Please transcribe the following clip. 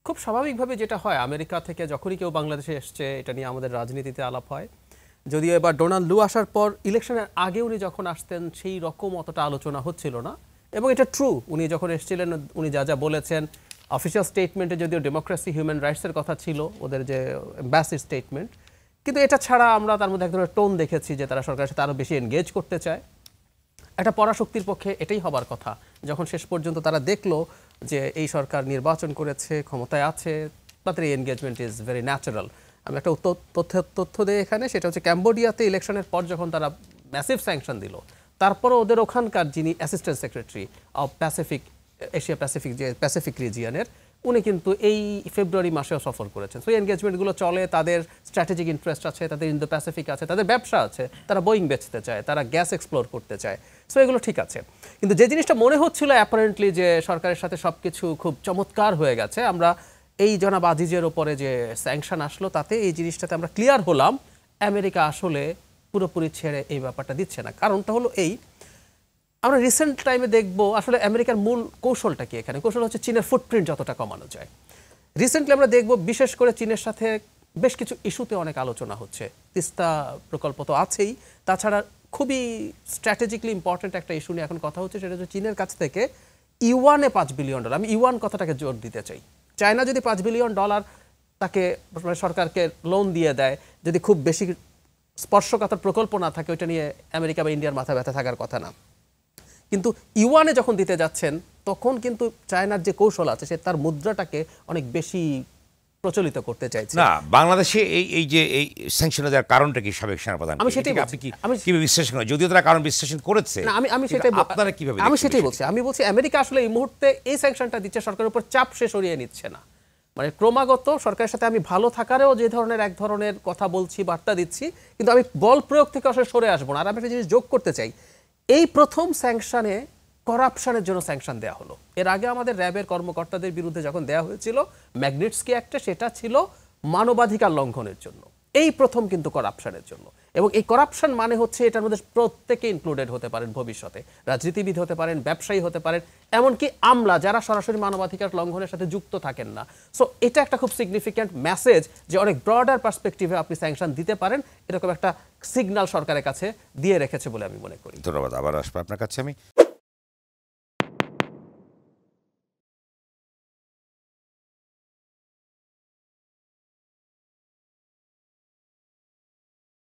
খুব স্বাভাবিকভাবে যেটা হয় আমেরিকা থেকে যখনই কেউ বাংলাদেশে এসছে এটা নিয়ে আমাদের রাজনীতিতে আলাপ হয়। যদিও এবার ডোনাল্ড লু আসার পর ইলেকশনের আগে উনি যখন আসতেন সেই রকম অতটা আলোচনা হচ্ছিল না, এবং এটা ট্রু। উনি যখন এসেছিলেন উনি যা যা বলেছেন অফিসিয়াল স্টেটমেন্টে, যদিও ডেমোক্রেসি হিউম্যান রাইটসের কথা ছিল ওদের যে এম্বাসি স্টেটমেন্ট, কিন্তু এটা ছাড়া আমরা তার মধ্যে এক ধরনের টোন দেখেছি যে তারা সরকারের সাথে আরও বেশি এনগেজ করতে চায়। একটা পরাশক্তির পক্ষে এটাই হবার কথা। যখন শেষ পর্যন্ত তারা দেখলো যে এই সরকার নির্বাচন করেছে, ক্ষমতায় আছে, তাদের এই এনগেজমেন্ট ইজ ভেরি ন্যাচারাল। আমি একটা তথ্য দিই এখানে, সেটা হচ্ছে ক্যাম্বোডিয়াতে ইলেকশনের পর যখন তারা ম্যাসিভ স্যাংশন দিল, তারপরও ওদের ওখানকার যিনি assistant secretary of Pacific Asia Pacific, যে প্যাসিফিক রিজিয়নের, উনি কিন্তু এই ফেব্রুয়ারি মাসেও সফর করেছেন। সো এই এনগেজমেন্টগুলো চলে, তাদের স্ট্র্যাটেজিক ইন্টারেস্ট আছে, তাদের ইন্দো প্যাসিফিক আছে, তাদের ব্যবসা আছে, তারা বোয়িং বেচতে চায়, তারা গ্যাস এক্সপ্লোর করতে চায়। সো এগুলো ঠিক আছে, কিন্তু যে জিনিসটা মনে হচ্ছিল অ্যাপারেন্টলি যে সরকারের সাথে সব কিছু খুব চমৎকার হয়ে গেছে, আমরা এই জনাব আজিজের ওপরে যে স্যাংশন আসলো তাতে এই জিনিসটাতে আমরা ক্লিয়ার হলাম আমেরিকা আসলে পুরোপুরি ছেড়ে এই ব্যাপারটা দিচ্ছে না। কারণটা হলো এই, আমরা রিসেন্ট টাইমে দেখব আসলে আমেরিকার মূল কৌশলটা কি। এখানে কৌশল হচ্ছে চীনের ফুটপ্রিন্ট যতটা কমানো যায়। রিসেন্টলি আমরা দেখব বিশেষ করে চীনের সাথে বেশ কিছু ইস্যুতে অনেক আলোচনা হচ্ছে। তিস্তা প্রকল্প তো আছেই, তাছাড়া খুবই স্ট্র্যাটেজিক্যালি ইম্পর্টেন্ট একটা ইস্যু নিয়ে এখন কথা হচ্ছে, সেটা হচ্ছে চীনের কাছ থেকে ইউয়ানে $5 বিলিয়ন। আমি ইউয়ান কথাটাকে জোর দিতে চাই। চায়না যদি $5 বিলিয়ন তাকে সরকারকে লোন দিয়ে দেয়, যদি খুব বেশি স্পর্শকাতর প্রকল্প না থাকে, ওইটা নিয়ে আমেরিকা বা ইন্ডিয়ার মাথা ব্যথা থাকার কথা না। কিন্তু ইউয়ানে যখন দিতে যাচ্ছেন তখন কিন্তু চায়নার যে কৌশল আছে সে তার মুদ্রাটাকে অনেক বেশি প্রচলিত করতে চাইছে। না, বাংলাদেশে এই যে এই স্যাংশনে দেওয়ার কারণটা কি সাবেক সেনাপ্রধান? আমি সেটাই আপনি কি কিভাবে বিশ্লেষণ করেন? যদিও তারা কারণ বিশ্লেষণ করেছে, আমি সেটাই আপনারা কিভাবে? আমি সেটাই বলছি। আমি বলছি আমেরিকা আসলে এই মুহূর্তে এই স্যাংশনটা দিচ্ছে সরকারের উপর চাপ সে সরিয়ে নিচ্ছে না। মানে ক্রমাগত সরকারের সাথে আমি ভালো থাকারেও যে ধরনের এক ধরনের কথা বলছি, বার্তা দিচ্ছি, কিন্তু আমি বল প্রয়োগ থেকে আসলে সরে আসবো না। আর আমি একটা জিনিস যোগ করতে চাই, এই প্রথম স্যাংশনে করাপশনের জন্য স্যাংশন দেওয়া হলো। এর আগে আমাদের র্যাবের কর্মকর্তাদের বিরুদ্ধে যখন দেওয়া হয়েছিল ম্যাগনিটস্কি অ্যাক্টে, সেটা ছিল মানবাধিকার লঙ্ঘনের জন্য। এই প্রথম কিন্তু করাপশনের জন্য। এবং এই করাপশন মানে হচ্ছে এটার মধ্যে প্রত্যেকে ইনক্লুডেড হতে পারেন, ভবিষ্যতে রাজনীতিবিদ হতে পারেন, ব্যবসায়ী হতে পারেন, এমনকি আমলা যারা সরাসরি মানবাধিকার লঙ্ঘনের সাথে যুক্ত থাকেন না। সো এটা একটা খুব সিগনিফিক্যান্ট মেসেজ যে অনেক ব্রডার পার্সপেক্টিভে আপনি স্যাংশন দিতে পারেন, এরকম একটা সিগন্যাল সরকারের কাছে দিয়ে রেখেছে বলে আমি মনে করি। ধন্যবাদ। আবার আসবো আপনার কাছে আমি।